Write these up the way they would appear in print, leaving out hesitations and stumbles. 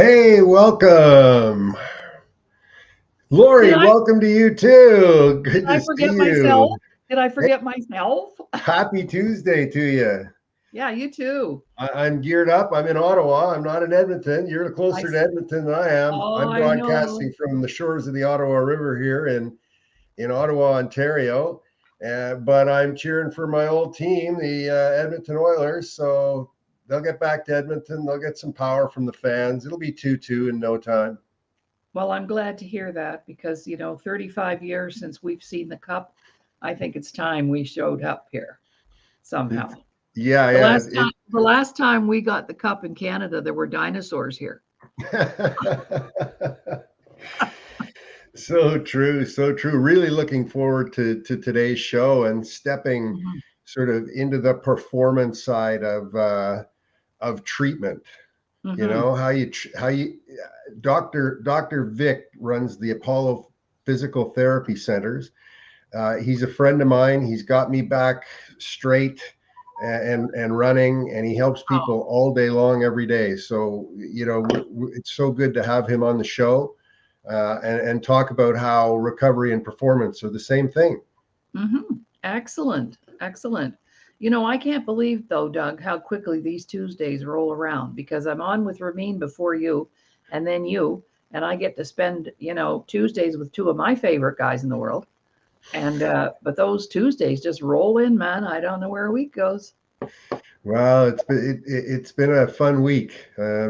Hey, welcome. Did Lori, I welcome to you too. did Good I to see forget myself? you. Did I Hey, forget myself? happy Tuesday to you. Yeah, you too. I'm geared up. I'm in Ottawa. I'm not in Edmonton. You're I closer to s- Edmonton than I am. oh, I'm I know. broadcasting from the shores of the Ottawa River here in Ottawa, Ontario. But I'm cheering for my old team, the Edmonton Oilers. So they'll get back to Edmonton. They'll get some power from the fans. It'll be 2-2 in no time. Well, I'm glad to hear that because, 35 years since we've seen the cup, I think it's time we showed up here somehow. Yeah, The yeah. last time the last time we got the cup in Canada, there were dinosaurs here. So true, so true. Really looking forward to today's show and stepping Mhm. sort of into the performance side of treatment. You Mhm. know how you Dr. Vic runs the Apollo Physical Therapy Centers. He's a friend of mine. He's got me back straight and running, and he helps Oh, people all day long, every day. So it's so good to have him on the show and talk about how recovery and performance are the same thing. excellent. Excellent. I can't believe though, Doug, how quickly these Tuesdays roll around because I'm on with Ramin before you and then you, and I get to spend, Tuesdays with two of my favorite guys in the world. And but those Tuesdays just roll in, man. I don't know where a week goes. Well, it's been a fun week. I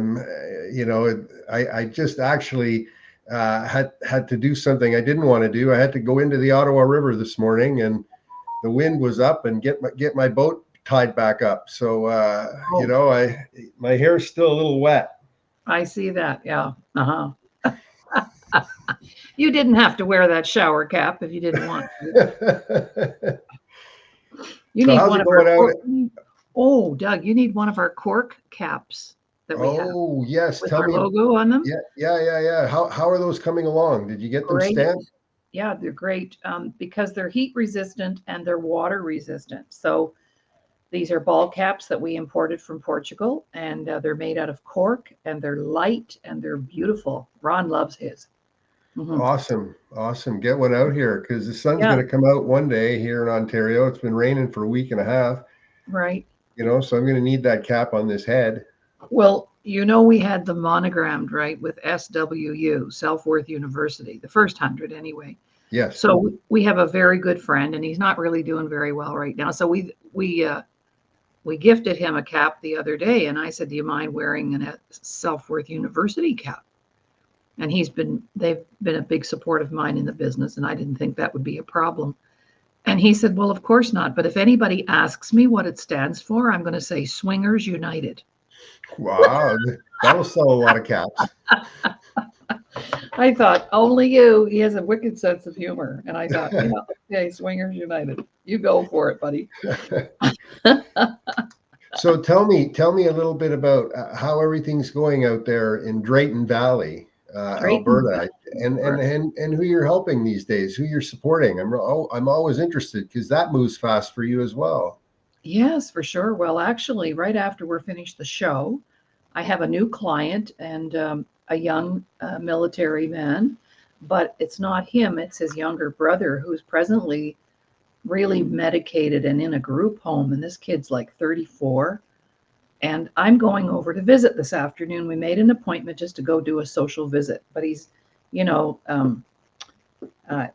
just actually had to do something I didn't want to do. I had to go into the Ottawa River this morning, and the wind was up, and get my boat tied back up. So Oh, I my hair's still a little wet. I see that. Yeah. Uh-huh. You didn't have to wear that shower cap if you didn't want to. You So need how's one it of our going out? cork. Oh, Doug, you need one of our cork caps that we have Oh yes, with tell our me. logo on them. Yeah, yeah, yeah, yeah. How are those coming along? Did you get them Great. stamped? Yeah, they're great because they're heat resistant and they're water resistant. So these are ball caps that we imported from Portugal, and they're made out of cork, and they're light and they're beautiful. Ron loves his. Hmm. Awesome, awesome. Get one out here because the sun's Yeah, going to come out one day here in Ontario. It's been raining for a week and a half, right. so I'm going to need that cap on this head. Well, we had them monogrammed, right, with SWU, Self Worth University, the first 100 anyway. Yes. So we have a very good friend, and he's not really doing very well right now. So we gifted him a cap the other day, and I said, "Do you mind wearing a Self Worth University cap?" And they've been a big support of mine in the business, and I didn't think that would be a problem. And he said, "Well, of course not. But if anybody asks me what it stands for, I'm going to say Swingers United." Wow, that'll sell a lot of caps. I thought, only you. He has a wicked sense of humor. And I thought, yeah, okay, Swingers United. You go for it, buddy. So tell me a little bit about how everything's going out there in Drayton Valley, Drayton Alberta, and, and Valley. and and who you're helping these days, who you're supporting. I'm always interested because that moves fast for you as well. Yes, for sure. Well, actually, right after we're finished the show, I have a new client and a young military man, but it's not him, it's his younger brother who's presently really medicated and in a group home. And this kid's like 34. And I'm going over to visit this afternoon. We made an appointment just to go do a social visit, but he's, you know,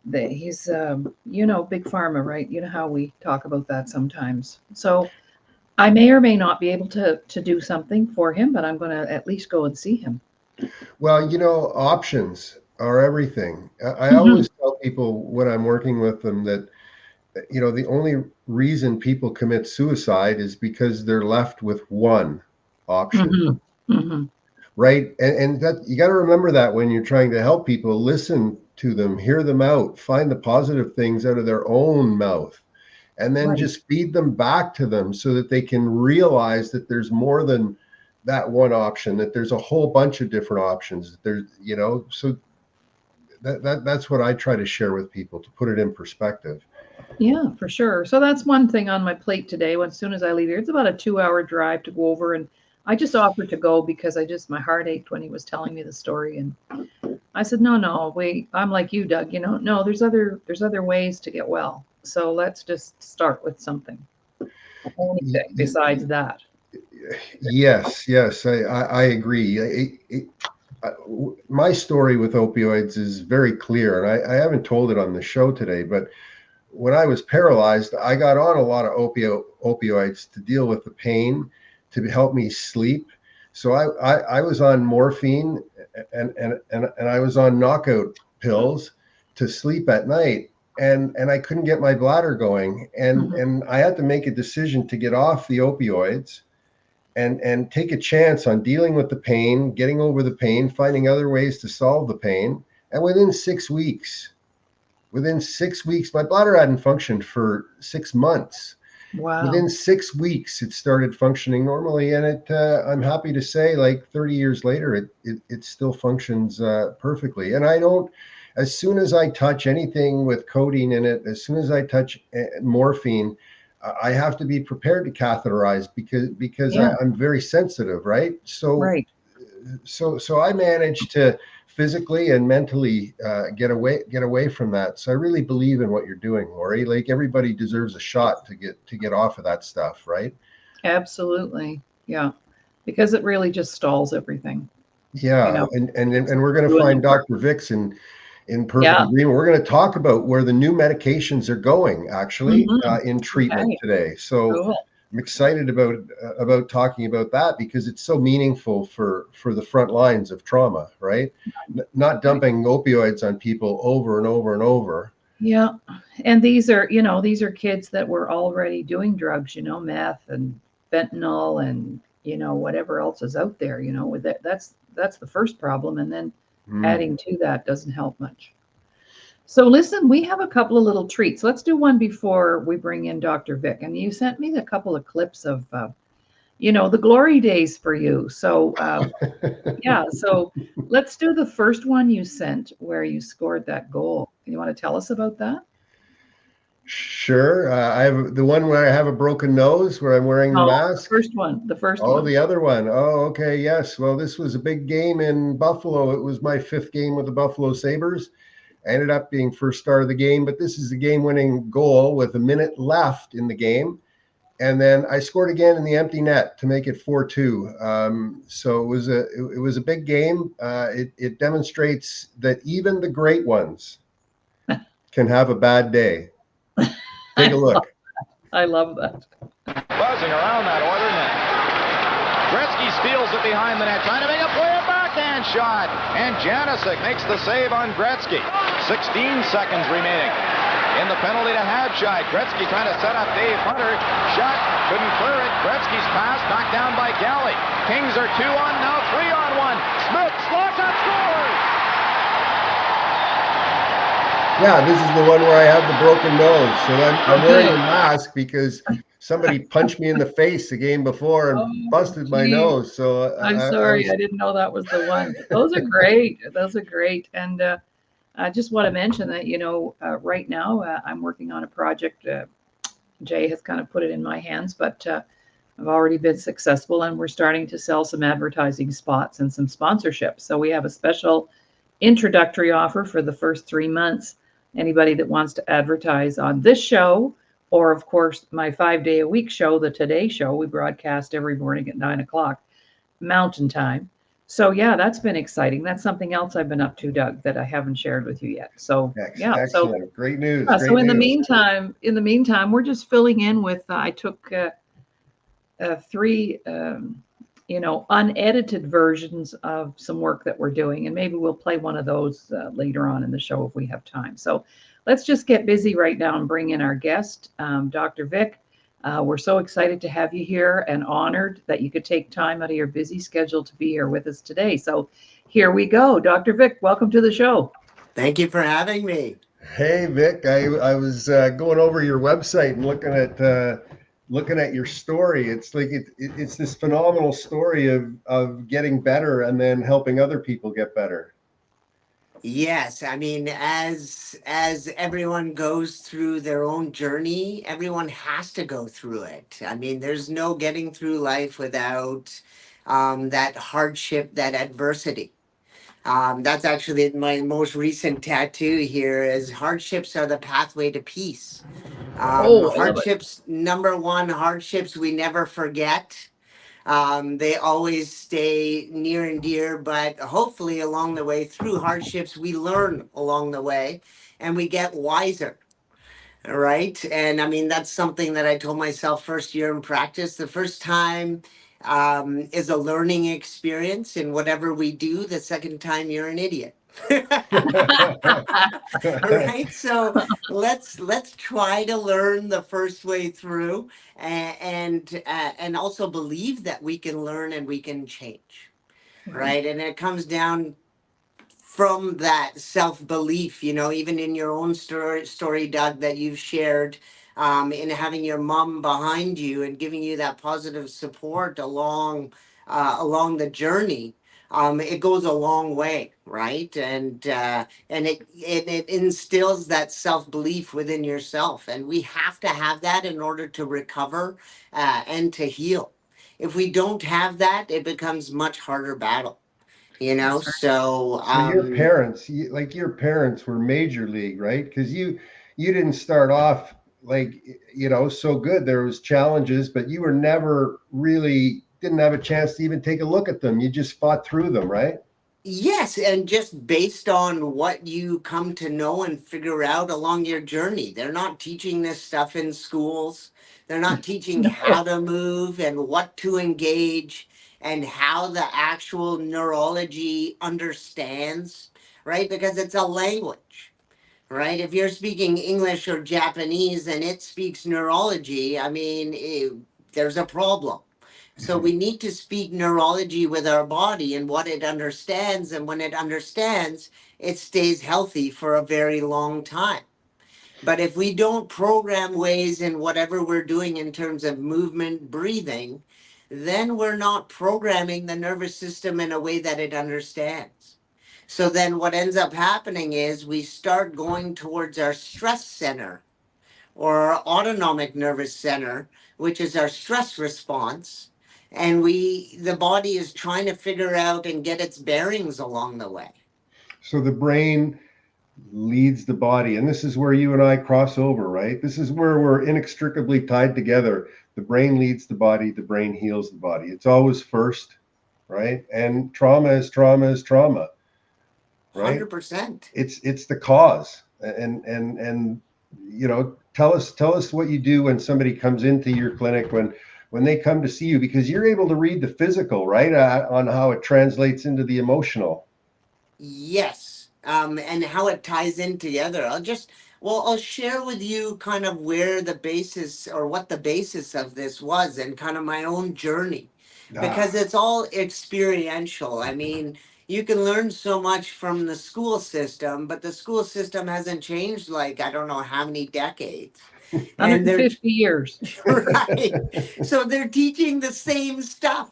he's, big pharma, right? You know how we talk about that sometimes. So I may or may not be able to do something for him, but I'm going to at least go and see him. Well, options are everything. I Hmm. always tell people when I'm working with them that the only reason people commit suicide is because they're left with one option. Hmm. Hmm. Right. And that you got to remember that when you're trying to help people, listen to them, hear them out, find the positive things out of their own mouth, and then Right. just feed them back to them so that they can realize that there's more than that one option, that there's a whole bunch of different options. So that's what I try to share with people to put it in perspective. Yeah, for sure. So that's one thing on my plate today. As soon as I leave here, it's about a 2-hour drive to go over, and I just offered to go because my heart ached when he was telling me the story. And I said, no, wait, I'm like you, Doug, no, there's other ways to get well. So let's just start with something, anything besides that. Yes, I agree. My story with opioids is very clear, and I haven't told it on the show today, but when I was paralyzed, I got on a lot of opioids to deal with the pain, to help me sleep. So I was on morphine and I was on knockout pills to sleep at night. And I couldn't get my bladder going. And I had to make a decision to get off the opioids and take a chance on dealing with the pain, getting over the pain, finding other ways to solve the pain. And within 6 weeks, my bladder hadn't functioned for 6 months. Wow. Within 6 weeks, it started functioning normally, and I'm happy to say, like 30 years later, it still functions perfectly. And I don't. As soon as I touch anything with codeine in it, as soon as I touch morphine, I have to be prepared to catheterize because I'm very sensitive, right? Right. So I managed to physically and mentally get away from that. So I really believe in what you're doing, Laurie. Like, everybody deserves a shot to get off of that stuff, right? Absolutely. Yeah. Because it really just stalls everything. Yeah, and we're going to Doing the find work. Dr. Vix in perfect Yeah. agreement. We're going to talk about where the new medications are going, actually, in treatment Okay. today. So Cool. I'm excited about talking about that because it's so meaningful for the front lines of trauma, right? Not Right. dumping opioids on people over and over and over. Yeah. And these are kids that were already doing drugs, meth and fentanyl and, whatever else is out there, with that's the first problem. And then Mm. adding to that doesn't help much. So listen, we have a couple of little treats. Let's do one before we bring in Dr. Vic. And you sent me a couple of clips of, the glory days for you. So yeah, so let's do the first one you sent where you scored that goal. You want to tell us about that? Sure. I have the one where I have a broken nose, where I'm wearing the No, mask. the first Oh, one. the other one. Oh, okay. Yes. Well, this was a big game in Buffalo. It was my fifth game with the Buffalo Sabres. I ended up being first star of the game, but this is the game-winning goal with a minute left in the game. And then I scored again in the empty net to make it 4-2. So it was a big game. It demonstrates that even the great ones can have a bad day. Take a look. I love that. Buzzing around that Oiler net. Gretzky steals it behind the net, trying to make a play, a backhand shot. And Janicic makes the save on Gretzky. 16 seconds remaining. In the penalty to Hadshide. Gretzky trying to set up Dave Hunter. Shot, couldn't clear it. Gretzky's pass knocked down by Galley. Kings are 2 on, now 3 on 1. Smith slots up, scores! Yeah, this is the one where I have the broken nose. So I'm wearing the mask because somebody punched me in the face the game before and busted my nose. So I'm sorry, I didn't know that was the one. Those are great. Those are great. And I just want to mention that, right now I'm working on a project. Jay has kind of put it in my hands, but I've already been successful and we're starting to sell some advertising spots and some sponsorships. So we have a special introductory offer for the first 3 months. Anybody that wants to advertise on this show, or of course my 5-day-a-week show, the Today Show, we broadcast every morning at 9 o'clock Mountain Time. So yeah, that's been exciting. That's something else I've been up to, Doug, that I haven't shared with you yet. So yeah, excellent. so Great news. yeah, Great so in news. the meantime, we're just filling in with. I took 3, unedited versions of some work that we're doing, and maybe we'll play one of those later on in the show if we have time. So let's just get busy right now and bring in our guest, Dr. Vic. We're so excited to have you here and honored that you could take time out of your busy schedule to be here with us today. So here we go. Dr. Vic, welcome to the show. Thank you for having me. Hey, Vic. I was going over your website and looking at your story. It's like it's this phenomenal story of getting better and then helping other people get better. Yes, I mean, as everyone goes through their own journey, everyone has to go through it. I mean, there's no getting through life without that hardship, that adversity. That's actually my most recent tattoo here is hardships are the pathway to peace. Oh, I love it. Hardships, number one, hardships we never forget. They always stay near and dear, but hopefully along the way through hardships, we learn along the way and we get wiser. Right. And I mean, that's something that I told myself first year in practice. The first time is a learning experience in whatever we do. The second time, you're an idiot. Right. So let's try to learn the first way through and also believe that we can learn and we can change. Right. Right. And it comes down from that self belief, even in your own story, Doug, that you've shared, in having your mom behind you and giving you that positive support along the journey. It goes a long way, right? And it instills that self belief within yourself, and we have to have that in order to recover and to heal. If we don't have that, it becomes much harder battle. That's right. So So your parents, like your parents were major league, right? Because you didn't start off like so good. There was challenges, but you were never really didn't have a chance to even take a look at them. You just fought through them, right? yes, and just based on what you come to know and figure out along your journey. They're not teaching this stuff in schools. They're not teaching No, how to move and what to engage and how the actual neurology understands, right? Because it's a language, right? If you're speaking English or Japanese and it speaks neurology, I mean, there's a problem. So Mhm. we need to speak neurology with our body and what it understands. And when it understands, it stays healthy for a very long time. But if we don't program ways in whatever we're doing in terms of movement, breathing, then we're not programming the nervous system in a way that it understands. So then what ends up happening is we start going towards our stress center or our autonomic nervous center, which is our stress response. And the body is trying to figure out and get its bearings along the way. So the brain leads the body, and this is where you and I cross over, right? This is where we're inextricably tied together. The brain leads the body, the brain heals the body. It's always first, right? And trauma is trauma is trauma, right? 100%. It's the cause. And tell us what you do when somebody comes into your clinic, when they come to see you, because you're able to read the physical, right, on how it translates into the emotional. Yes. And how it ties in together. I'll share with you kind of where the basis or what the basis of this was and kind of my own journey because Ah, it's all experiential. I mean, you can learn so much from the school system, but the school system hasn't changed like I don't know how many decades. And they're 150 years. right. So they're teaching the same stuff,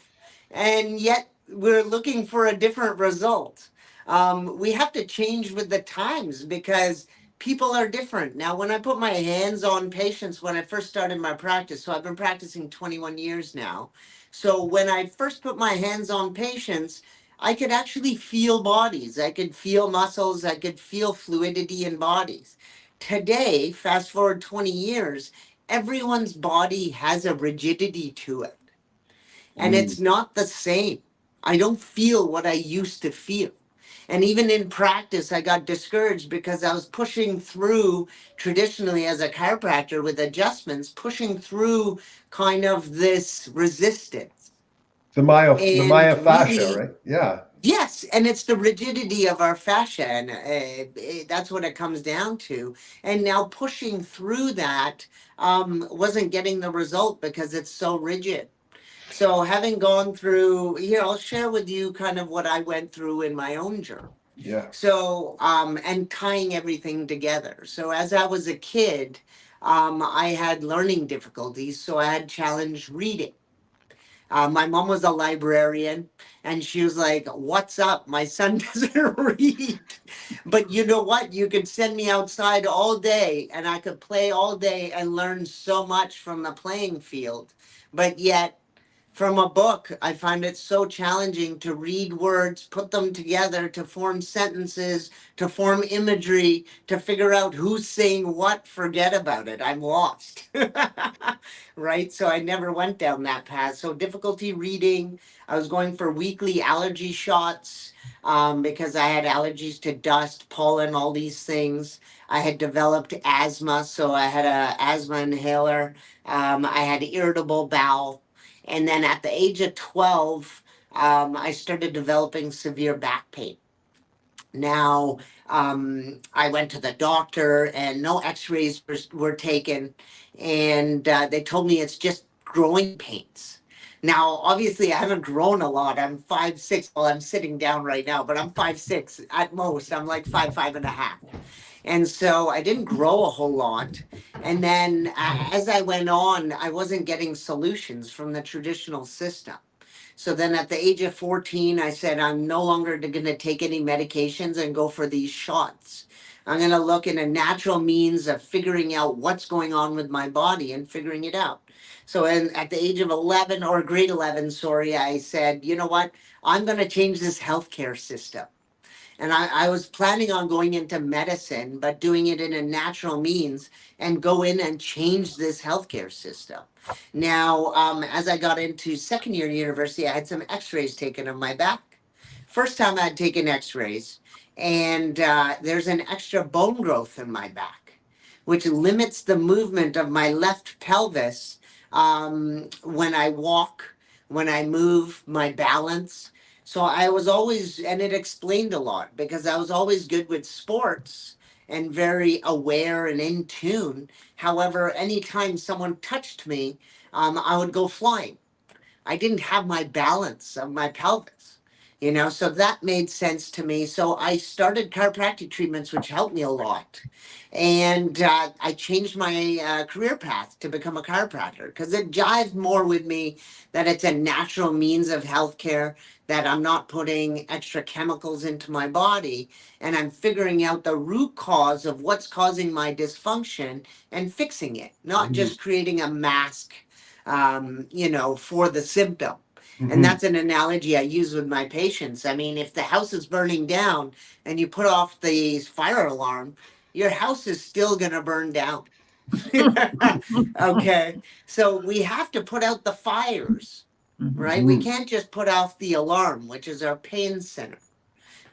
and yet we're looking for a different result. We have to change with the times because people are different. Now, when I put my hands on patients when I first started my practice, so I've been practicing 21 years now. So when I first put my hands on patients, I could actually feel bodies. I could feel muscles. I could feel fluidity in bodies. Today, fast forward 20 years, everyone's body has a rigidity to it. And mm. it's not the same. I don't feel what I used to feel. And even in practice, I got discouraged because I was pushing through traditionally as a chiropractor with adjustments, pushing through kind of this resistance. The And myofascia, really, right? Yeah. yes, and it's the rigidity of our fascia, and that's what it comes down to. And now pushing through that wasn't getting the result because it's so rigid. So having gone through here, I'll share with you kind of what I went through in my own journey. Yeah. So and tying everything together. So as I was a kid, I had learning difficulties, so I had challenged reading. My mom was a librarian, and she was like, "What's up? My son doesn't read." But you know what? You could send me outside all day, and I could play all day and learn so much from the playing field. But yet, from a book. I find it so challenging to read words, put them together to form sentences, to form imagery, to figure out who's saying what. Forget about it. I'm lost. Right? So I never went down that path. So difficulty reading. I was going for weekly allergy shots because I had allergies to dust, pollen, all these things. I had developed asthma, so I had a asthma inhaler. I had irritable bowel. And then at the age of 12, I started developing severe back pain. Now, I went to the doctor and no x-rays were taken. And they told me it's just growing pains. Now, obviously, I haven't grown a lot. I'm 5'6". Well, I'm sitting down right now, but I'm 5'6". At most, I'm like 5'5.5". And so I didn't grow a whole lot. And then as I went on, I wasn't getting solutions from the traditional system. So then at the age of 14, I said, I'm no longer going to take any medications and go for these shots. I'm going to look in a natural means of figuring out what's going on with my body and figuring it out. So at the age of 11, or grade 11, sorry, I said, you know what? I'm going to change this healthcare system. And I was planning on going into medicine, but doing it in a natural means and go in and change this healthcare system. Now, as I got into second year university, I had some x-rays taken of my back. First time I had taken x-rays, and there's an extra bone growth in my back, which limits the movement of my left pelvis when I walk, when I move, my balance. So I was always, and it explained a lot because I was always good with sports and very aware and in tune. However, anytime someone touched me, I would go flying. I didn't have my balance of my pelvis, so that made sense to me. So I started chiropractic treatments, which helped me a lot. And I changed my career path to become a chiropractor because it jived more with me that it's a natural means of healthcare, that I'm not putting extra chemicals into my body, and I'm figuring out the root cause of what's causing my dysfunction and fixing it, not just creating a mask, for the symptom. And that's an analogy I use with my patients. I mean, if the house is burning down and you put off the fire alarm, your house is still going to burn down. Okay. So we have to put out the fires, right? We can't just put off the alarm, which is our pain center.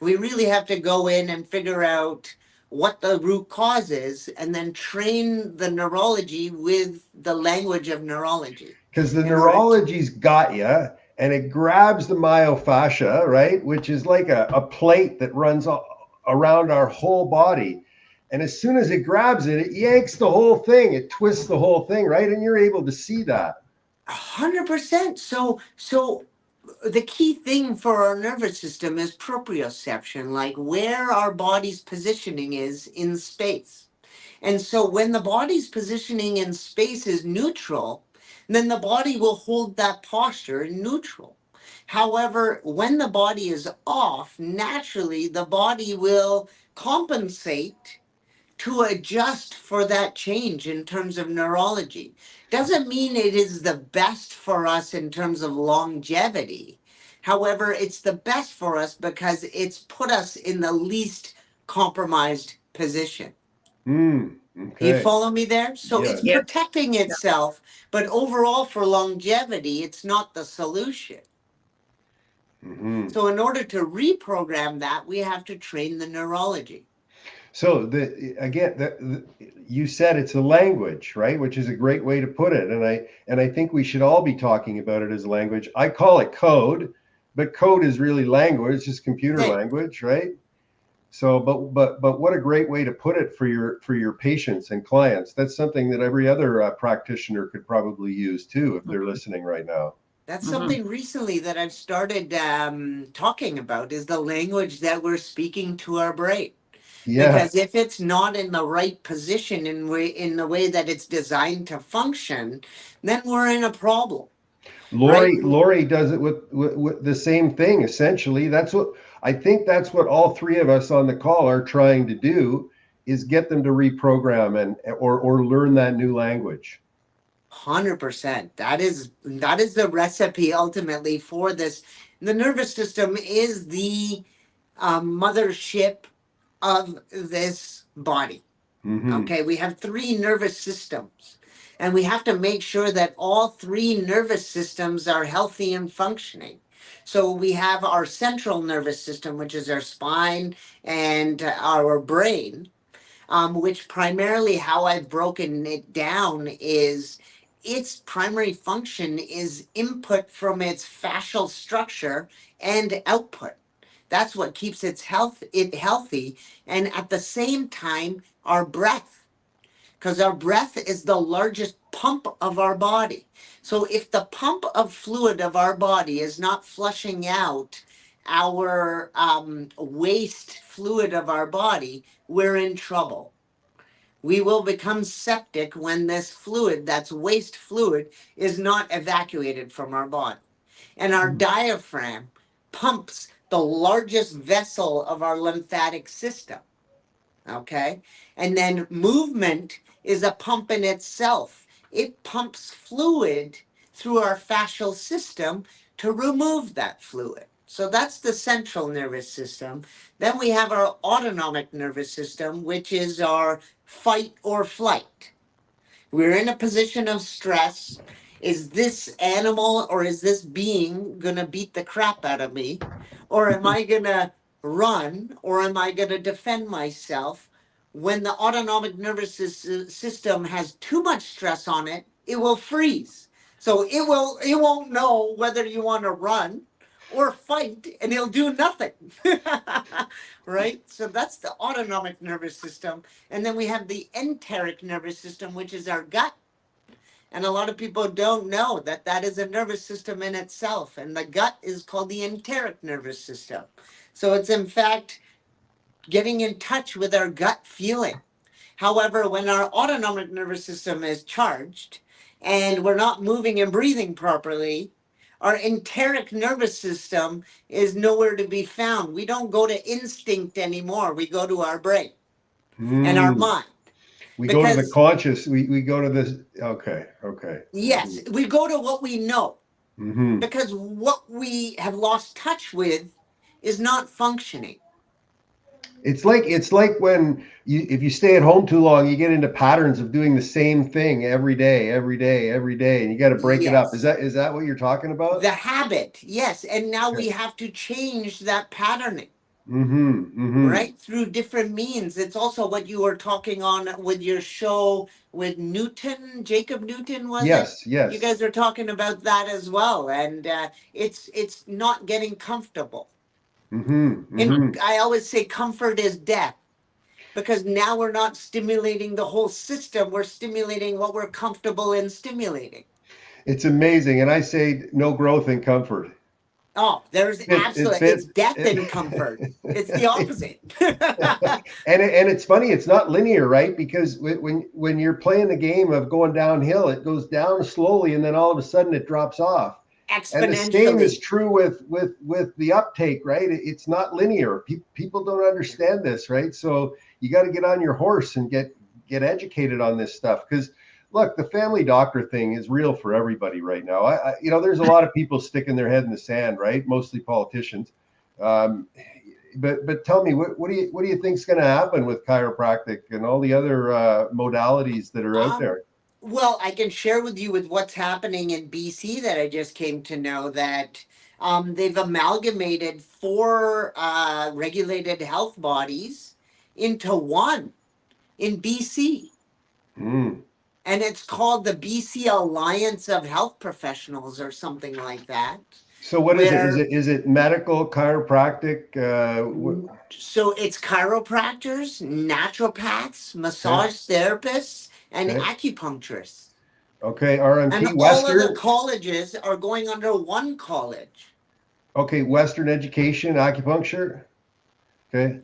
We really have to go in and figure out what the root cause is and then train the neurology with the language of neurology. Because the neurology's got you, and it grabs the myofascia, right? Which is like a plate that runs around our whole body. And as soon as it grabs it, it yanks the whole thing. It twists the whole thing, right? And you're able to see that. 100%. So the key thing for our nervous system is proprioception, like where our body's positioning is in space. And so when the body's positioning in space is neutral, then the body will hold that posture in neutral. However, when the body is off, naturally the body will compensate to adjust for that change in terms of neurology. Doesn't mean it is the best for us in terms of longevity. However, it's the best for us because it's put us in the least compromised position. Okay. You follow me there? So Yes. it's protecting itself, but overall for longevity, it's not the solution. So in order to reprogram that, we have to train the neurology. So you said it's a language, right? Which is a great way to put it. And I think we should all be talking about it as language. I call it code, but code is really language, it's just computer language, right? So, but what a great way to put it for your patients and clients. That's something that every other practitioner could probably use too, if they're listening right now. That's something recently that I've started talking about, is the language that we're speaking to our brain. Yeah. Because if it's not in the right position in the way that it's designed to function, then we're in a problem. Laurie does it with the same thing, essentially. I think that's what all three of us on the call are trying to do, is get them to reprogram or learn that new language. 100%. That is the recipe ultimately for this. The nervous system is the mothership of this body. Mm-hmm. Okay, we have three nervous systems, and we have to make sure that all three nervous systems are healthy and functioning. So we have our central nervous system, which is our spine and our brain, which primarily how I've broken it down is its primary function is input from its fascial structure and output. That's what keeps it healthy. And at the same time, our breath, because our breath is the largest pump of our body. So if the pump of fluid of our body is not flushing out our waste fluid of our body, we're in trouble. We will become septic when this fluid, that's waste fluid, is not evacuated from our body. And our diaphragm pumps the largest vessel of our lymphatic system. Okay. And then movement is a pump in itself. It pumps fluid through our fascial system to remove that fluid. So that's the central nervous system. Then we have our autonomic nervous system, which is our fight or flight. We're in a position of stress. Is this animal or is this being going to beat the crap out of me? Or am I going to run or am I going to defend myself? When the autonomic nervous system has too much stress on it, it will freeze. So it won't know whether you want to run or fight and it'll do nothing. Right? So that's the autonomic nervous system. And then we have the enteric nervous system, which is our gut. And a lot of people don't know that that is a nervous system in itself. And the gut is called the enteric nervous system. So it's in fact getting in touch with our gut feeling. However, when our autonomic nervous system is charged and we're not moving and breathing properly, our enteric nervous system is nowhere to be found. We don't go to instinct anymore. We go to our brain and our mind. We go to the Because, conscious. We go to this. Okay. Okay. yes, we go to what we know. Mm-hmm. Because what we have lost touch with is not functioning. It's like when if you stay at home too long, you get into patterns of doing the same thing every day, every day, every day, and you got to break it up. Yes. Is that what you're talking about? The habit, yes. And now Okay. we have to change that patterning. Mm-hmm. Mm-hmm. Right, through different means. It's also what you were talking on with your show with Newton, Jacob Newton, was it? Yes. You Yes. guys are talking about that as well, and it's not getting comfortable. Mm-hmm. Mm-hmm. And I always say comfort is death, because now we're not stimulating the whole system, we're stimulating what we're comfortable in stimulating. It's amazing, and I say no growth in comfort. Oh, there's It absolutely, it's fits. death in comfort. It's the opposite. And it's funny, it's not linear, right? Because when you're playing the game of going downhill, it goes down slowly and then all of a sudden it drops off. And the same is Exponentially. true with the uptake, right? It's not linear. People don't understand this, right? So you got to get on your horse and get educated on this stuff. Because look, the family doctor thing is real for everybody right now. There's a lot of people sticking their head in the sand, right? Mostly politicians. But tell me, what do you think is going to happen with chiropractic and all the other modalities that are out there? Well, I can share with you with what's happening in BC that I just came to know that they've amalgamated four regulated health bodies into one in BC. Mm. And it's called the BC Alliance of Health Professionals or something like that. So what is it? Where Is it medical chiropractic? so it's chiropractors, naturopaths, Okay, massage therapists, and okay, acupuncturists. okay. And RMP all of the Western. colleges are going under one college. Okay, Western education, acupuncture. Okay.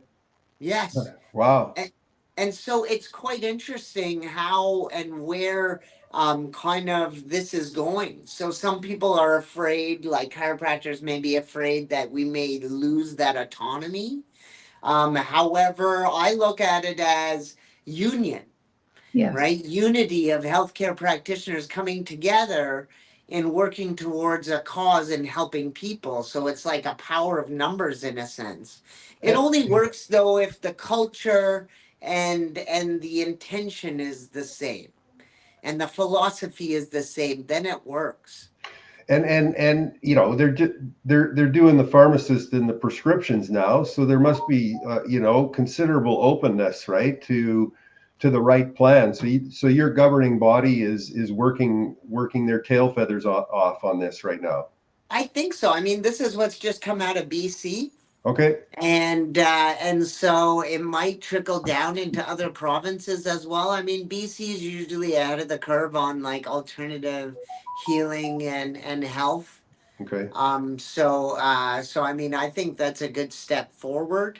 Yes. Wow. And so it's quite interesting how and where kind of this is going. So some people are afraid, like chiropractors may be afraid that we may lose that autonomy. However, I look at it as union. Yes. right? Unity of healthcare practitioners coming together and working towards a cause and helping people. So it's like a power of numbers in a sense. It And, only works though if the culture and the intention is the same and the philosophy is the same, then it works. and you know, they're doing the pharmacist and the prescriptions now, so there must be you know, considerable openness, right, to the right plan. So your governing body is working their tail feathers off on this right now. I think so. I mean, this is what's just come out of BC. Okay. And so it might trickle down into other provinces as well. I mean, BC is usually ahead of the curve on like alternative healing and health. Okay. So I mean, I think that's a good step forward.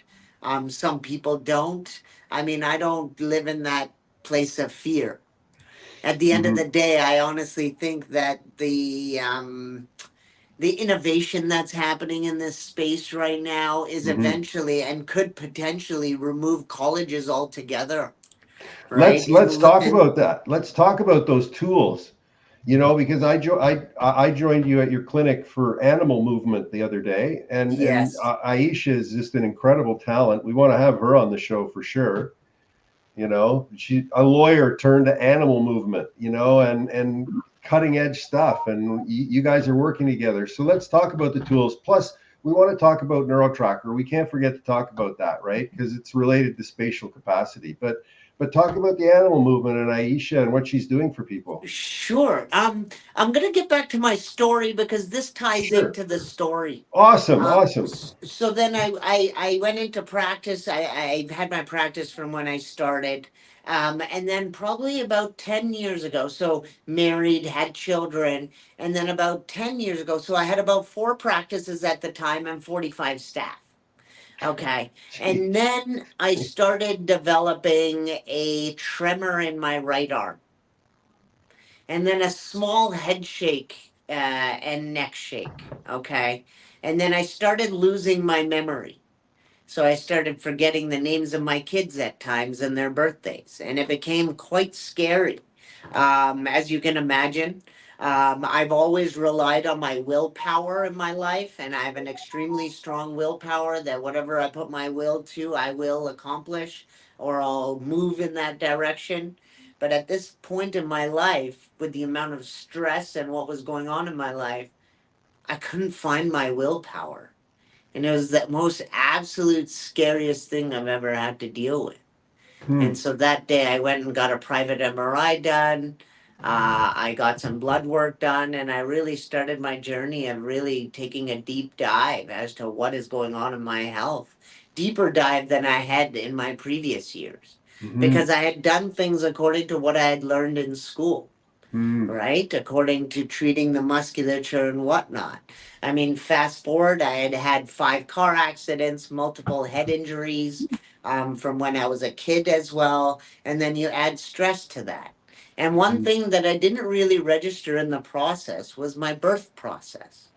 Some people don't. I mean, I don't live in that place of fear. At the end of Hmm. the day, I honestly think that the innovation that's happening in this space right now is Hmm. eventually and could potentially remove colleges altogether, right? Let's And talk and about that. Let's talk about those tools. You know, because I joined you at your clinic for animal movement the other day, and yes, Aisha is just an incredible talent. We want to have her on the show for sure. You know, she a lawyer turned to animal movement. You know, and cutting edge stuff, and you guys are working together. So let's talk about the tools. Plus, we want to talk about NeuroTracker. We can't forget to talk about that, right? Because it's related to spatial capacity. But talk about the animal movement and Aisha and what she's doing for people. sure. I'm gonna get back to my story because this ties Sure. into the story. Awesome. Awesome. So then I went into practice. I had my practice from when I started. And then probably about 10 years ago, so married, had children, and then about 10 years ago, so I had about four practices at the time and 45 staff. Okay. And Jeez. then I started developing a tremor in my right arm and then a small head shake and neck shake. Okay. And then I started losing my memory. So I started forgetting the names of my kids at times and their birthdays. And it became quite scary. As you can imagine, I've always relied on my willpower in my life, and I have an extremely strong willpower that whatever I put my will to, I will accomplish or I'll move in that direction. But at this point in my life, with the amount of stress and what was going on in my life, I couldn't find my willpower. And it was the most absolute scariest thing I've ever had to deal with. And Hmm. so that day I went and got a private MRI done. I got some blood work done, and I really started my journey of really taking a deep dive as to what is going on in my health. Deeper dive than I had in my previous years Hmm. because I had done things according to what I had learned in school, Hmm. right? According to treating the musculature and whatnot. I mean, fast forward, I had had five car accidents, multiple head injuries from when I was a kid as well. And then you add stress to that. And one thing that I didn't really register in the process was my birth process.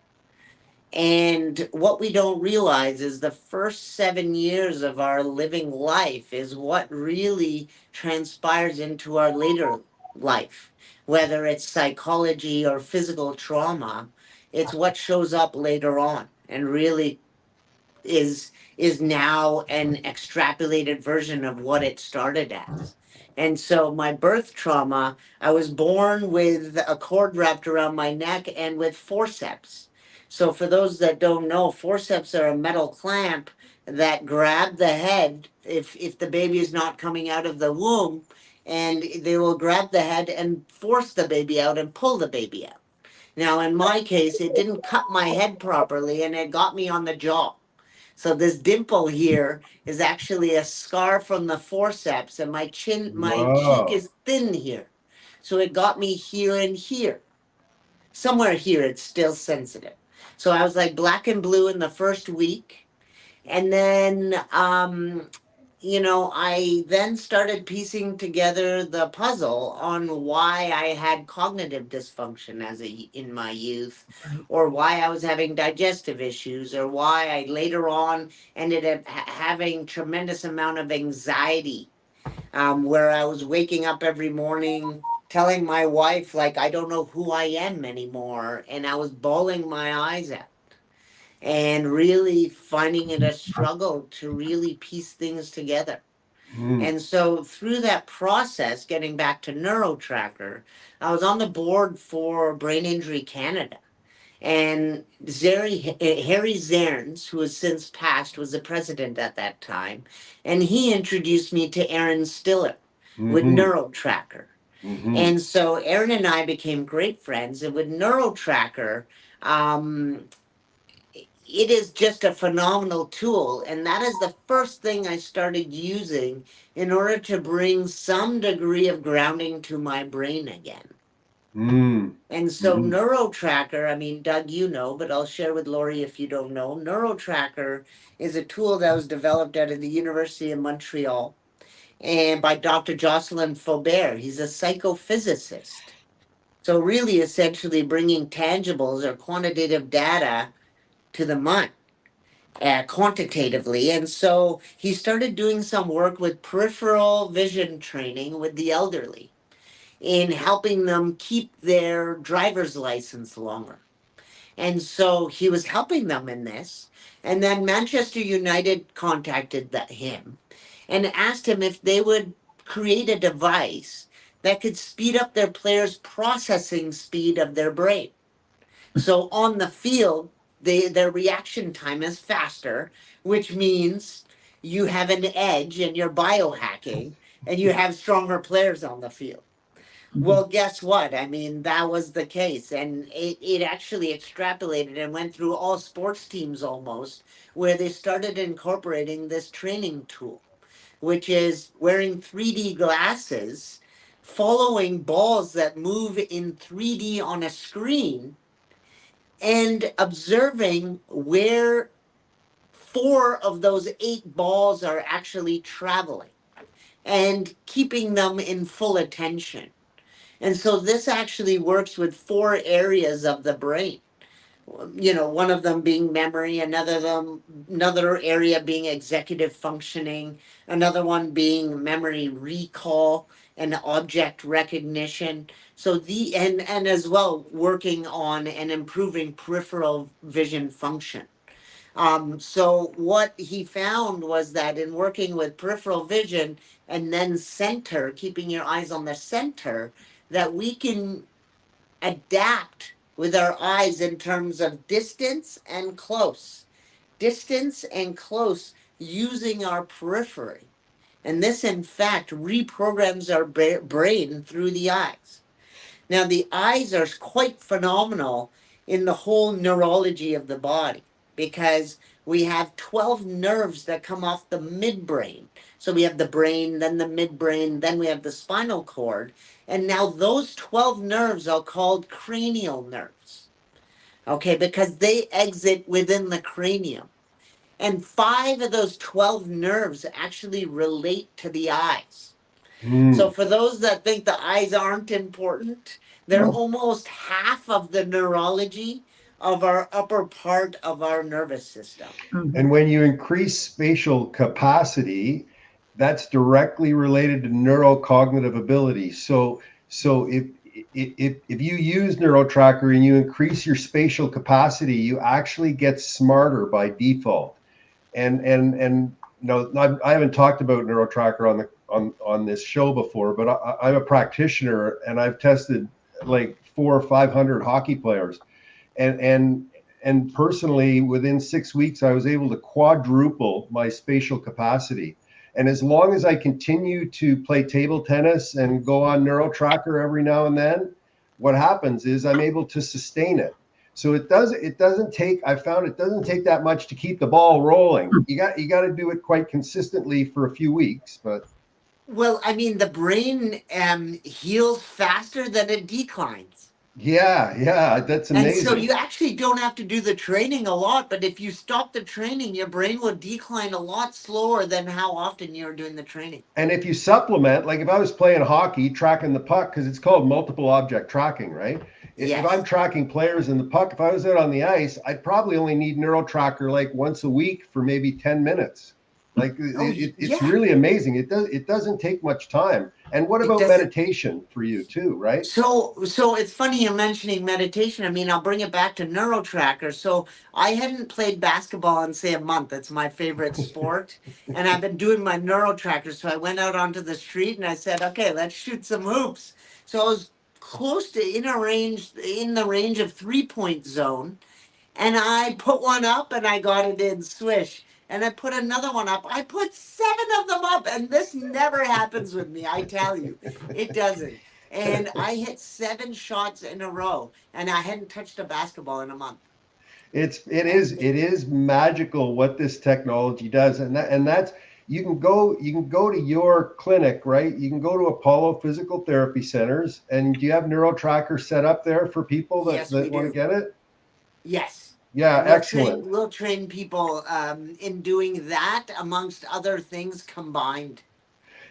And what we don't realize is the first 7 years of our living life is what really transpires into our later life. Whether it's psychology or physical trauma, it's what shows up later on and really is now an extrapolated version of what it started as. And so my birth trauma, I was born with a cord wrapped around my neck and with forceps. So for those that don't know, forceps are a metal clamp that grab the head if the baby is not coming out of the womb, and they will grab the head and force the baby out and pull the baby out. Now in my case, it didn't cut my head properly and it got me on the jaw. So this dimple here is actually a scar from the forceps, and my cheek Wow. is thin here. So it got me here and here. Somewhere here, it's still sensitive. So I was like black and blue in the first week. And then, I then started piecing together the puzzle on why I had cognitive dysfunction in my youth, Right. or why I was having digestive issues, or why I later on ended up having tremendous amount of anxiety where I was waking up every morning telling my wife, like, I don't know who I am anymore. And I was bawling my eyes out and really finding it a struggle to really piece things together. Mm. And so through that process, getting back to NeuroTracker, I was on the board for Brain Injury Canada. And Harry Zairns, who has since passed, was the president at that time. And he introduced me to Aaron Stiller with Mm-hmm. NeuroTracker. Mm-hmm. And so Aaron and I became great friends. And with NeuroTracker, um, it is just a phenomenal tool. And that is the first thing I started using in order to bring some degree of grounding to my brain again. Mm. And so Mm-hmm. NeuroTracker, I mean, Doug, you know, but I'll share with Laurie if you don't know. NeuroTracker is a tool that was developed out of the University of Montreal and by Dr. Jocelyn Faubert. He's a psychophysicist. So really essentially bringing tangibles or quantitative data to the mind. Quantitatively. And so he started doing some work with peripheral vision training with the elderly in helping them keep their driver's license longer. And so he was helping them in this. And then Manchester United contacted him and asked him if they would create a device that could speed up their players' processing speed of their brain. So on the field, their reaction time is faster, which means you have an edge and you're biohacking and you have stronger players on the field. Well, guess what? I mean, that was the case. And it actually extrapolated and went through all sports teams almost, where they started incorporating this training tool, which is wearing 3D glasses, following balls that move in 3D on a screen, and observing where 4 of those 8 balls are actually traveling and keeping them in full attention. And so this actually works with 4 areas of the brain. You know, one of them being memory, another area being executive functioning, another one being memory recall and object recognition. So and as well working on and improving peripheral vision function. So what he found was that in working with peripheral vision and then center, keeping your eyes on the center, that we can adapt with our eyes in terms of distance and close using our periphery. And this, in fact, reprograms our brain through the eyes. Now, the eyes are quite phenomenal in the whole neurology of the body because we have 12 nerves that come off the midbrain. So we have the brain, then the midbrain, then we have the spinal cord. And now those 12 nerves are called cranial nerves, okay, because they exit within the cranium. And 5 of those 12 nerves actually relate to the eyes. So Mm. for those that think the eyes aren't important, they're almost half of the neurology of our upper part of our nervous system. And when you increase spatial capacity, that's directly related to neurocognitive ability. So if you use NeuroTracker and you increase your spatial capacity, you actually get smarter by default. And no, I haven't talked about NeuroTracker on this show before, but I'm a practitioner and I've tested like 400 or 500 hockey players, and personally, within 6 weeks, I was able to quadruple my spatial capacity. And as long as I continue to play table tennis and go on NeuroTracker every now and then, what happens is I'm able to sustain it. So it doesn't take, I found it doesn't take that much to keep the ball rolling. You got to do it quite consistently for a few weeks, but Well, I mean, the brain heals faster than it declines. yeah, that's And so amazing. you actually don't have to do the training a lot, but if you stop the training, your brain will decline a lot slower than how often you're doing the training. And if you supplement, like if I was playing hockey, tracking the puck, because it's called multiple object tracking, right? If I'm Yes. tracking players in the puck, if I was out on the ice, I'd probably only need NeuroTracker like once a week for maybe 10 minutes. Like Oh, it's yeah. really amazing. It doesn't take much time. And what It about doesn't. meditation for you too, right? So it's funny you're mentioning meditation. I mean, I'll bring it back to NeuroTracker. So I hadn't played basketball in say a month. It's my favorite sport, and I've been doing my NeuroTracker. So I went out onto the street and I said, "Okay, let's shoot some hoops." So I was close to in the range of 3 point zone, and I put one up and I got it in swish. And I put another one up. I put 7 of them up, and this never happens with me. I tell you, it doesn't. And I hit 7 shots in a row, and I hadn't touched a basketball in a month. It is magical what this technology does, and that's you can go to your clinic, right? You can go to Apollo Physical Therapy Centers, and do you have NeuroTracker set up there for people that Yes, we want to do. get it? Yes. Yeah, And excellent. we'll train people in doing that amongst other things combined.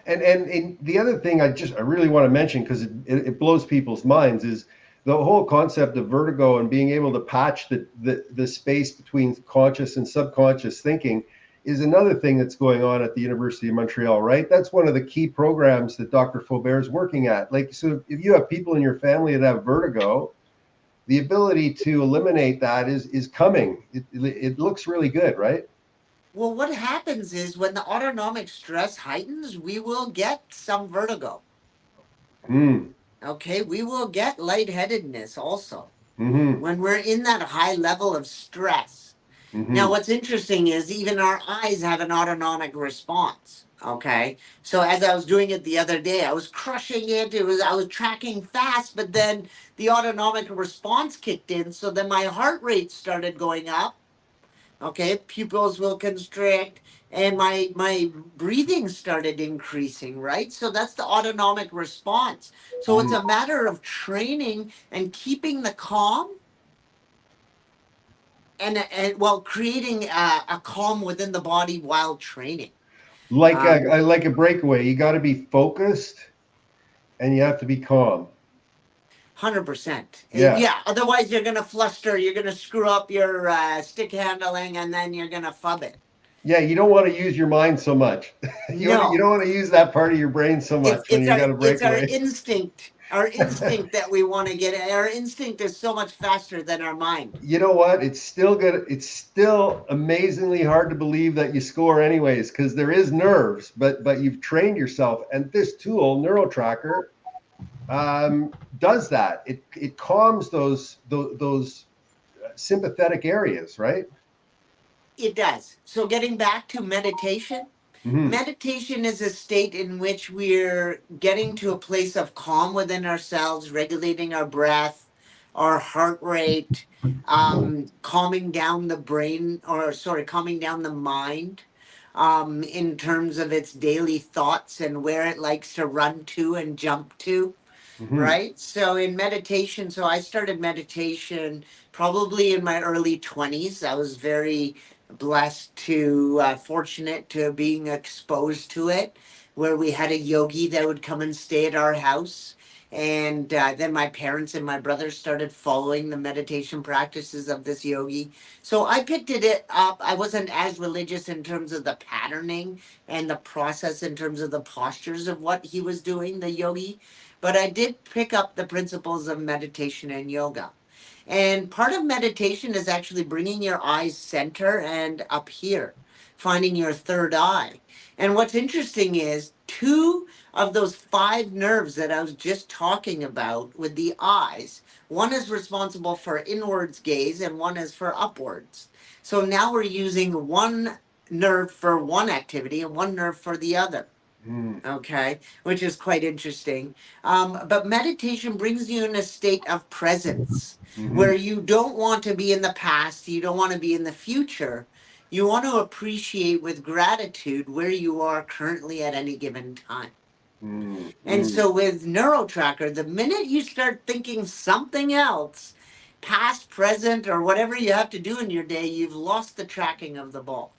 And the other thing I really want to mention, because it blows people's minds, is the whole concept of vertigo and being able to patch the space between conscious and subconscious thinking is another thing that's going on at the University of Montreal, right? That's one of the key programs that Dr. Faubert is working at. Like, so if you have people in your family that have vertigo, the ability to eliminate that is coming. It looks really good, right? Well, what happens is when the autonomic stress heightens, we will get some vertigo. Mm. Okay, we will get lightheadedness also Mm-hmm. when we're in that high level of stress. Now, Mm-hmm. what's interesting is even our eyes have an autonomic response. Okay, so as I was doing it the other day, I was crushing it. I was tracking fast, but then the autonomic response kicked in. So then my heart rate started going up. Okay, pupils will constrict, and my breathing started increasing, right? So that's the autonomic response. So it's a matter of training and keeping the calm, and well, creating a calm within the body while training. Like um, like a breakaway, you got to be focused and you have to be calm. 100%. Yeah. Yeah, otherwise you're going to fluster, you're going to screw up your stick handling, and then you're going to fub it. Yeah, you don't want to use your mind so much. You No, don't want to use that part of your brain so it's much when it's you our got a it's our breakaway. instinct, that we want to get. Our instinct is so much faster than our mind. You know what? It's still amazingly hard to believe that you score anyways, because there is nerves, but you've trained yourself, and this tool, NeuroTracker, does that. It calms those sympathetic areas, right? It does. So getting back to meditation, Mm-hmm. meditation is a state in which we're getting to a place of calm within ourselves, regulating our breath, our heart rate, calming down the brain, or sorry, calming down the mind, in terms of its daily thoughts and where it likes to run to and jump to. Mm-hmm. Right. So in meditation, so I started meditation probably in my early 20s. I was very blessed fortunate to being exposed to it, where we had a yogi that would come and stay at our house. And then my parents and my brothers started following the meditation practices of this yogi. So I picked it up. I wasn't as religious in terms of the patterning and the process in terms of the postures of what he was doing, the yogi, but I did pick up the principles of meditation and yoga. And part of meditation is actually bringing your eyes center and up here, finding your third eye. And what's interesting is 2 of those 5 nerves that I was just talking about with the eyes, one is responsible for inwards gaze and one is for upwards. So now we're using one nerve for one activity and one nerve for the other. Mm-hmm. Okay, which is quite interesting. But meditation brings you in a state of presence Mm-hmm. where you don't want to be in the past, you don't want to be in the future. You want to appreciate with gratitude where you are currently at any given time. And Mm-hmm. so with NeuroTracker, the minute you start thinking something else, past, present, or whatever you have to do in your day, you've lost the tracking of the balls.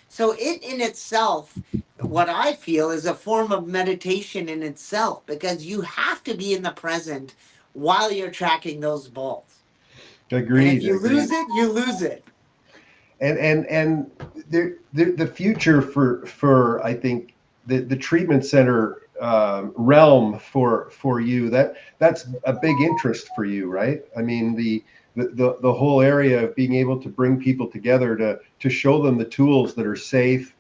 So it in itself, what I feel is a form of meditation in itself, because you have to be in the present while you're tracking those balls. And if Agreed. you Agreed. lose it, you lose it. and the future for I think the treatment center realm for you, that's a big interest for you, right? I mean, the whole area of being able to bring people together to show them the tools that are safe.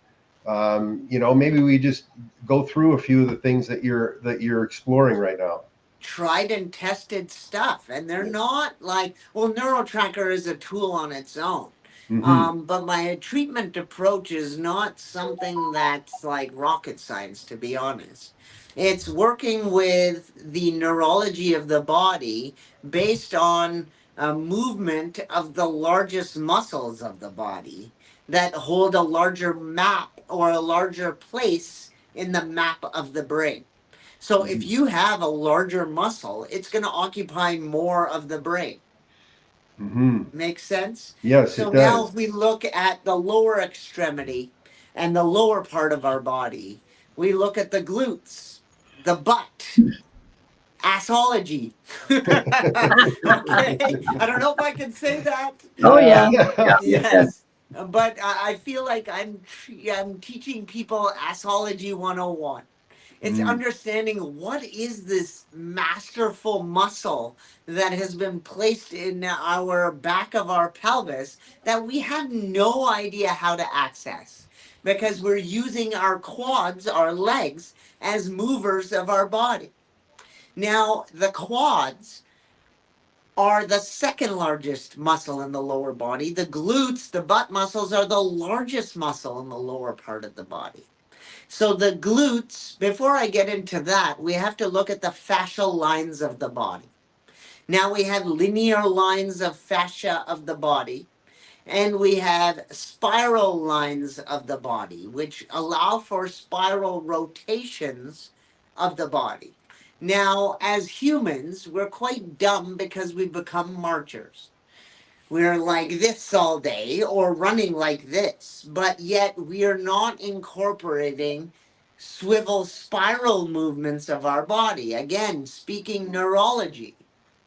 Maybe we just go through a few of the things that you're exploring right now. Tried and tested stuff, and they're not like, well, NeuroTracker is a tool on its own. Mm-hmm. But my treatment approach is not something that's like rocket science, to be honest. It's working with the neurology of the body based on a movement of the largest muscles of the body that hold a larger map or a larger place in the map of the brain. So if Mm-hmm. you have a larger muscle, it's going to occupy more of the brain. Mm-hmm. Makes sense? Yes, So it now does. if we look at the lower extremity and the lower part of our body, we look at the glutes, the butt, assology. Okay. I don't know if I can say that. Oh, yeah. Yeah. Yeah. Yes. But I feel like I'm teaching people assology 101. It's Mm, understanding what is this masterful muscle that has been placed in our back of our pelvis that we have no idea how to access because we're using our quads, our legs, as movers of our body. Now, the quads are the second largest muscle in the lower body. The glutes, the butt muscles, are the largest muscle in the lower part of the body. So the glutes, before I get into that, we have to look at the fascial lines of the body. Now we have linear lines of fascia of the body, and we have spiral lines of the body, which allow for spiral rotations of the body. Now, as humans, we're quite dumb because we become marchers. We're like this all day or running like this, but yet we are not incorporating swivel spiral movements of our body. Again, speaking neurology.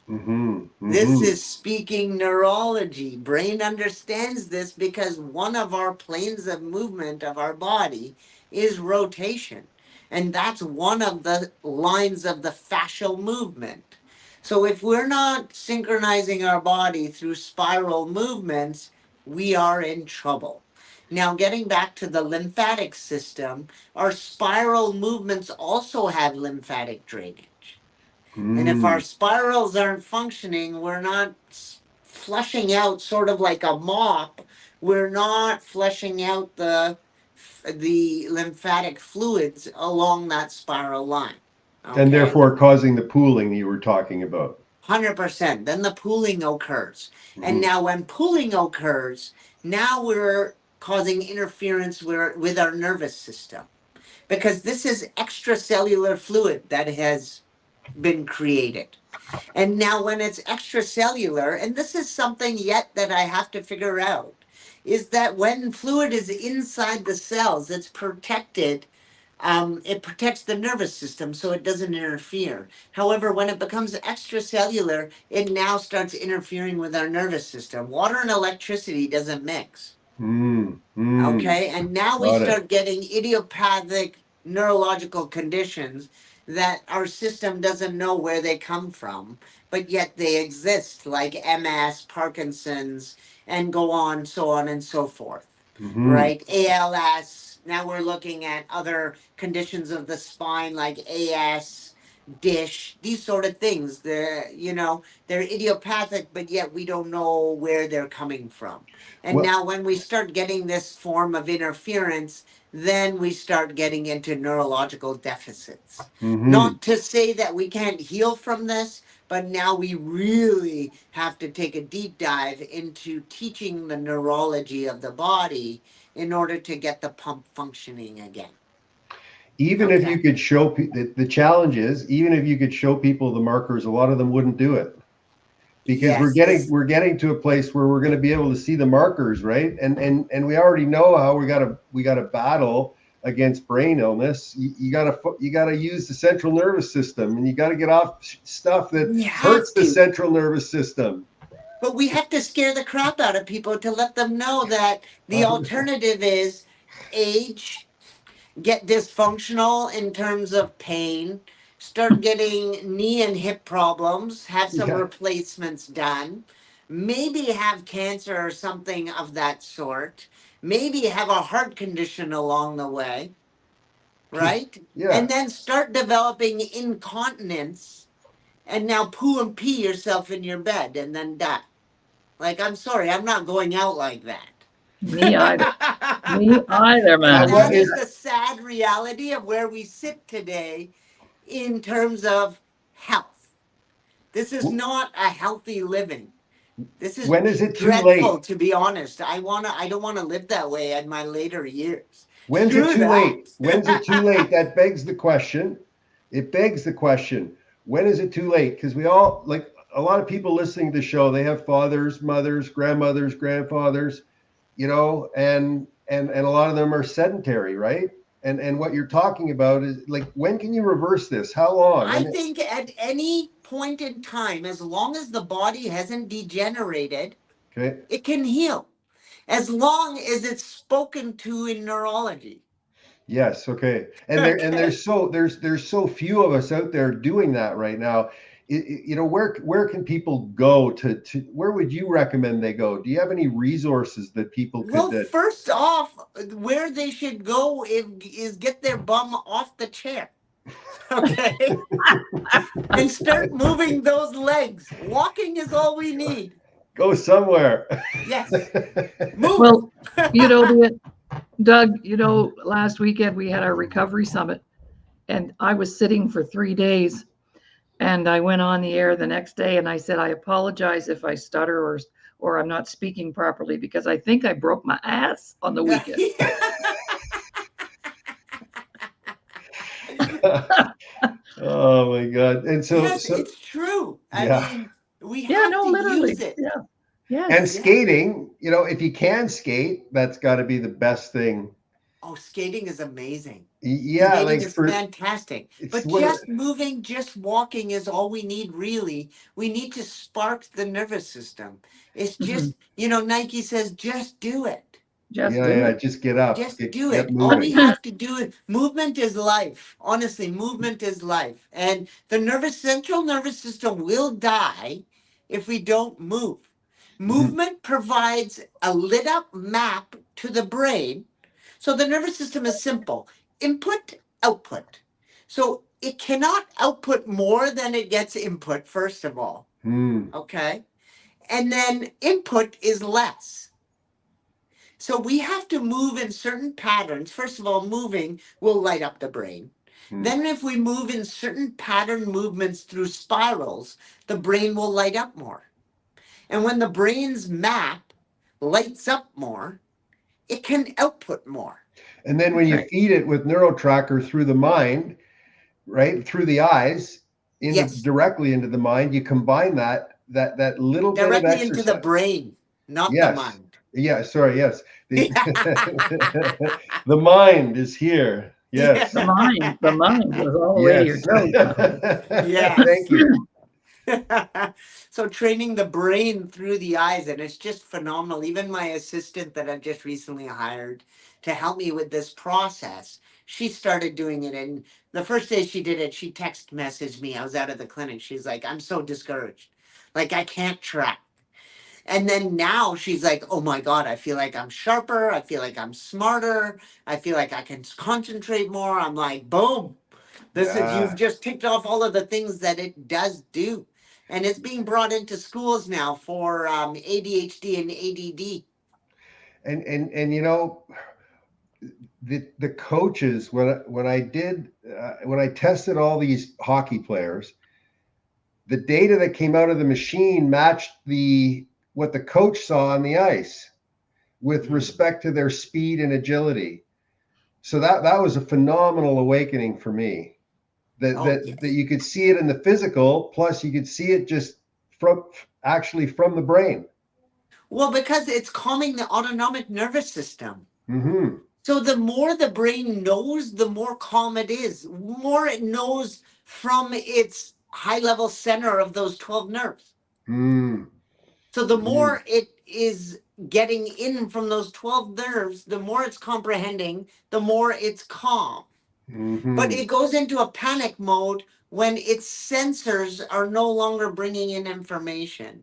mm-hmm. This Mm-hmm. is speaking neurology. Brain understands this because one of our planes of movement of our body is rotation. And that's one of the lines of the fascial movement. So if we're not synchronizing our body through spiral movements, we are in trouble. Now, getting back to the lymphatic system, our spiral movements also have lymphatic drainage. And if our Mm. spirals aren't functioning, we're not flushing out sort of like a mop. We're not flushing out the lymphatic fluids along that spiral line. And Okay? therefore causing the pooling you were talking about. 100%. Then the pooling occurs. And Mm-hmm. now when pooling occurs, now we're causing interference with our nervous system because this is extracellular fluid that has been created. And now, when it's extracellular, and this is something yet that I have to figure out, is that when fluid is inside the cells, it's protected. It protects the nervous system so it doesn't interfere. However, when it becomes extracellular, it now starts interfering with our nervous system. Water and electricity doesn't mix. Mm. Mm. Okay. And now we Got it. start getting idiopathic neurological conditions that our system doesn't know where they come from, but yet they exist, like MS, Parkinson's, and go on, so on and so forth. Mm-hmm. Right? ALS. Now we're looking at other conditions of the spine like AS, DISH, these sort of things. They're idiopathic, but yet we don't know where they're coming from. And Well, now, when we start getting this form of interference, then we start getting into neurological deficits. mm-hmm. Not to say that we can't heal from this, but now we really have to take a deep dive into teaching the neurology of the body in order to get the pump functioning again. Even if Okay. you could show the challenge is, even if you could show people the markers, a lot of them wouldn't do it because we're Yes, getting this we're getting to a place where we're going to be able to see the markers, right? And we already know how we got to battle against brain illness. You got to use the central nervous system, and you got to get off stuff that we hurts have the to. central nervous system. But we have to scare the crap out of people to let them know that the 100%. alternative is age, get dysfunctional in terms of pain, start getting knee and hip problems, have some Yeah. replacements done, maybe have cancer or something of that sort, maybe have a heart condition along the way, right? Yeah. And then start developing incontinence and now poo and pee yourself in your bed and then die. Like, I'm sorry, I'm not going out like that. Me either. Me either, And Now, man. what that is is the sad reality of where we sit today in terms of health. This is not a healthy living. This is when is it too dreadful, late? to be honest. I don't want to live that way in my later years. When's it Screw too that. late? When's it too late? That begs the question. It begs the question. When is it too late? Because we all, like a lot of people listening to the show, they have fathers, mothers, grandmothers, grandfathers, and a lot of them are sedentary, right? And what you're talking about is like, when can you reverse this? How long? I And think at any point in time, as long as the body hasn't degenerated, okay, it can heal. As long as it's spoken to in neurology. yes, okay. And Okay. there's so few of us out there doing that right now. Where can people go to where would you recommend they go? Do you have any resources that people could Well, first off, where they should go is get their bum off the chair. Okay. And start moving those legs. Walking is all we need. go somewhere? Yes. Move. Well, Doug, last weekend we had our recovery summit, and I was sitting for 3 days, and I went on the air the next day and I said, I apologize if I stutter or I'm not speaking properly because I think I broke my ass on the weekend. Oh my God. And Yes, it's true. I yeah. mean, we Yeah, have no, to literally. use it. Yeah. Yes. And skating, if you can skate, that's got to be the best thing. Oh, skating is amazing. Yeah, Skating like is fantastic. it's But what just moving, just walking is all we need, really. We need to spark the nervous system. It's just, Nike says, just do it. Just yeah, do yeah, it. just get up, Just do get it. All we moving. have to do is movement is life. Honestly, movement is life. And the central nervous system will die if we don't move. Mhm. Movement provides a lit up map to the brain. So the nervous system is simple: input, output. So it cannot output more than it gets input, first of all. Hmm. Okay. And then input is less. So we have to move in certain patterns. First of all, moving will light up the brain. Hmm. Then, if we move in certain pattern movements through spirals, the brain will light up more. And when the brain's map lights up more, it can output more. And then when you Right. feed it with neurotracker through the mind, right, through the eyes, Yes, directly into the mind, you combine that little bit of directly into the exercise. brain, not the Yes. mind. Yeah, sorry, yes. The, Yeah. the mind is here. Yes. The mind goes all the way to your Yes. toes. Yes. Thank you. So training the brain through the eyes, and it's just phenomenal. Even my assistant that I've just recently hired to help me with this process, she started doing it. And the first day she did it, she text messaged me. I was out of the clinic. She's like, I'm so discouraged. Like, I can't track. And then now she's like, oh my God, I feel like I'm sharper. I feel like I'm smarter. I feel like I can concentrate more. I'm like, boom. You've Yeah. just ticked off all of the things that it does do. And it's being brought into schools now for ADHD and ADD. And the coaches, when I tested all these hockey players, the data that came out of the machine matched what the coach saw on the ice with respect to their speed and agility. So that was a phenomenal awakening for me. Oh, yes. That you could see it in the physical, plus you could see it just from the brain. Well, because it's calming the autonomic nervous system. Mm-hmm. So the more the brain knows, the more calm it is. More it knows from its high level center of those 12 nerves. Mm. So the more it is getting in from those 12 nerves, the more it's comprehending, the more it's calm. But it goes into a panic mode when its sensors are no longer bringing in information.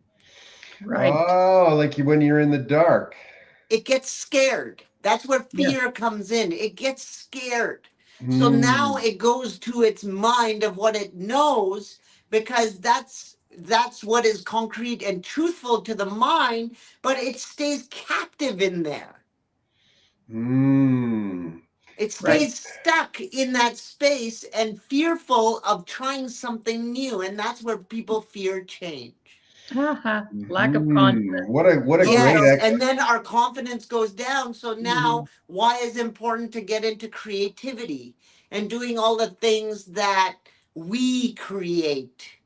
Right. Oh, like when you're in the dark. It gets scared. That's where Yeah. fear comes in. It gets scared. So now it goes to its mind of what it knows, because that's what is concrete and truthful to the mind, but it stays captive in there. It stays stuck in that space and fearful of trying something new, and that's where people fear change. Lack of confidence. What a Yes, great and then our confidence goes down. So now, why is it important to get into creativity and doing all the things that we create?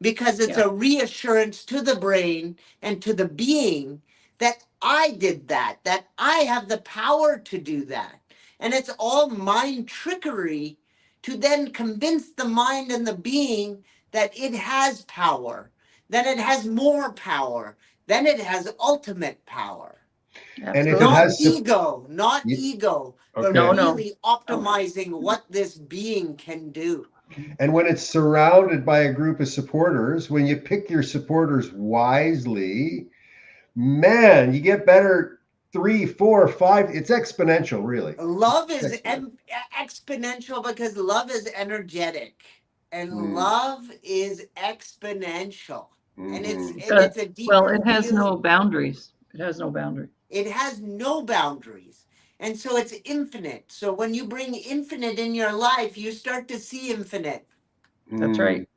Because it's a reassurance to the brain and to the being that I did that I have the power to do that. And it's all mind trickery to then convince the mind and the being that it has power, that it has more power, then it has ultimate power. And if it Not has ego, not ego, but Okay. really optimizing what this being can do. And when it's surrounded by a group of supporters, when you pick your supporters wisely, man, you get better 3, 4, 5. It's exponential, really. Love is exponential because love is energetic, and love is exponential, and it's a deeper Well, it has feeling. no boundaries. It has no boundary. It has no boundaries, and so it's infinite. So when you bring infinite in your life, you start to see infinite. That's right.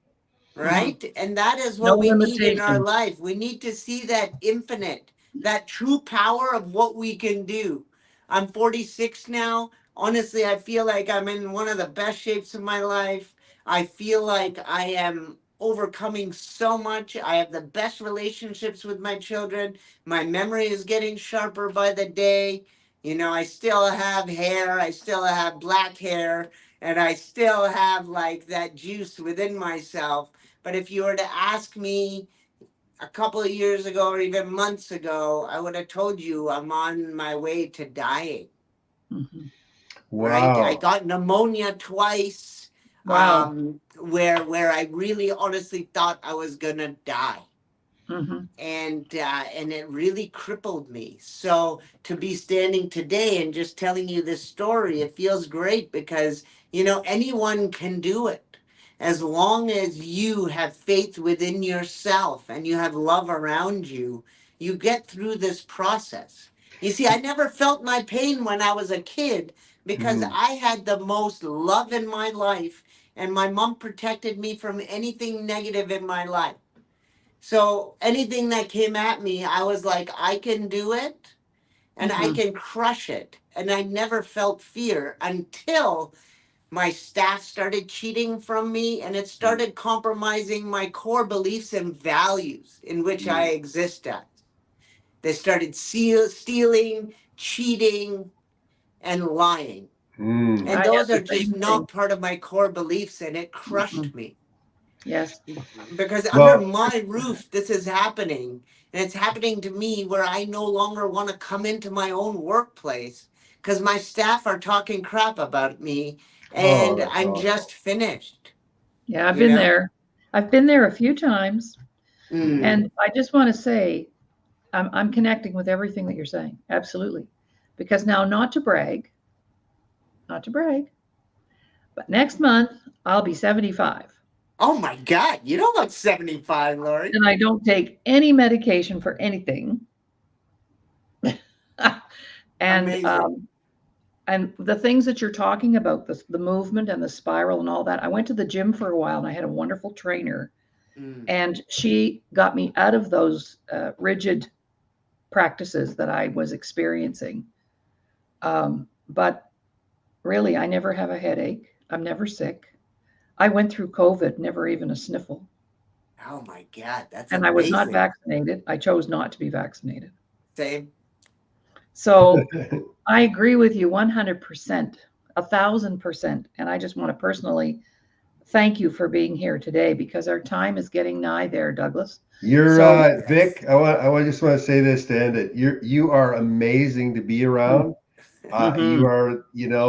Right? And that is No what we need in our limitation. life. We need to see that infinite, that true power of what we can do. I'm 46 now. Honestly, I feel like I'm in one of the best shapes of my life. I feel like I am overcoming so much. I have the best relationships with my children. My memory is getting sharper by the day. You know, I still have hair. I still have black hair. And I still have like that juice within myself. But if you were to ask me a couple of years ago or even months ago, I would have told you I'm on my way to dying. Right? I got pneumonia twice. Wow. Where I really honestly thought I was gonna die. And it really crippled me. So to be standing today and just telling you this story, it feels great because, you know, anyone can do it. As long as you have faith within yourself and you have love around you, you get through this process. You see, I never felt my pain when I was a kid because I had the most love in my life, and my mom protected me from anything negative in my life. So anything that came at me, I was like, I can do it and I can crush it. And I never felt fear until my staff started cheating from me, and it started compromising my core beliefs and values in which I exist at. They started stealing, cheating, and lying. And I those have are the just same not thing. part of my core beliefs, and it crushed me. Yes. Because under my roof, this is happening. And it's happening to me where I no longer want to come into my own workplace because my staff are talking crap about me, and I'm just finished. Yeah, I've You been know? there. I've been there a few times. Mm. And I just want to say, I'm connecting with everything that you're saying. Absolutely. Because now, not to brag, but next month I'll be 75. Oh my God, you don't look 75, Laurie. And I don't take any medication for anything. and Amazing. And the things that you're talking about, the movement and the spiral and all that, I went to the gym for a while and I had a wonderful trainer, and she got me out of those rigid practices that I was experiencing. But really, I never have a headache. I'm never sick. I went through COVID, never even a sniffle. Oh my God, that's And I was not amazing. vaccinated. I chose not to be vaccinated. Same. So I agree with you 100%, 1,000%. And I just want to personally thank you for being here today because our time is getting nigh there, Douglas. You're So- Vic. I just want to say this to end it. You are amazing to be around. You are,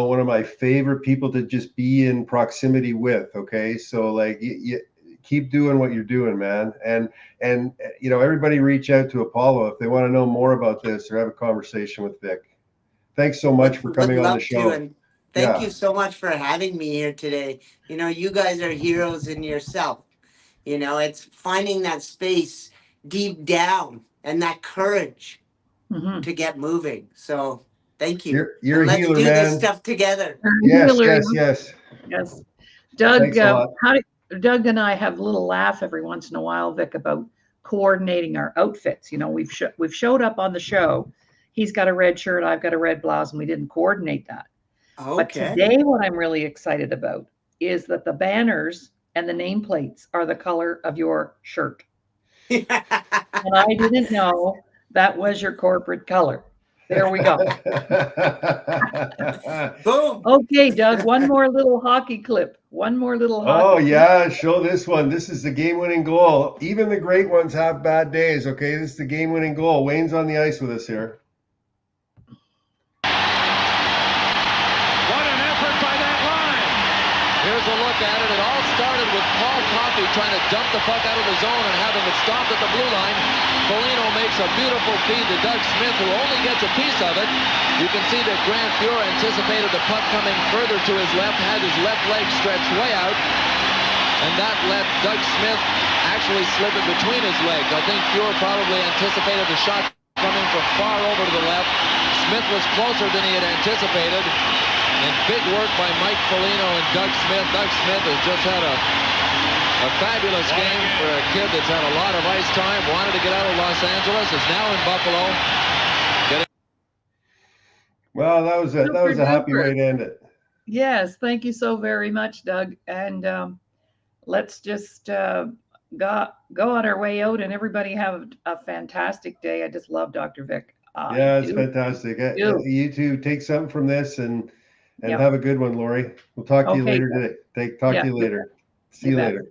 one of my favorite people to just be in proximity with. Okay, so like you keep doing what you're doing, man. And everybody reach out to Apollo if they want to know more about this or have a conversation with Vic. Thanks so much for coming on the show. And thank you so much for having me here today. You guys are heroes in yourself. It's finding that space deep down and that courage to get moving. So thank you. You're and a let's healer, do man. this stuff together. Yes. Yes. Doug, Thanks a lot. Doug and I have a little laugh every once in a while, Vic, about coordinating our outfits. We've showed up on the show. He's got a red shirt, I've got a red blouse, and we didn't coordinate that. Okay. But today, what I'm really excited about is that the banners and the nameplates are the color of your shirt. And I didn't know that was your corporate color. There we go. Boom. Okay, Doug, one more little hockey clip. Yeah, show this one. This is the game-winning goal. Even the great ones have bad days, okay? This is the game-winning goal. Wayne's on the ice with us here. What an effort by that line. Here's a look at it. It all started with Paul Coffey trying to dump the puck out of the zone and having it stopped at the blue line. Foligno makes a beautiful feed to Doug Smith, who only gets a piece of it. You can see that Grant Fuhr anticipated the puck coming further to his left, had his left leg stretched way out, and that let Doug Smith actually slip it between his legs. I think Fuhr probably anticipated the shot coming from far over to the left. Smith was closer than he had anticipated, and big work by Mike Foligno and Doug Smith. Doug Smith has just had a fabulous game for a kid that's had a lot of ice time, wanted to get out of Los Angeles, is now in Buffalo. Well, that was a happy way to end it. Yes, thank you so very much, Doug. And let's just go on our way out, and everybody have a fantastic day. I just love Dr. Vic. It's fantastic. You two take something from this and have a good one, Laurie. We'll talk to you later today. To you later. See you later.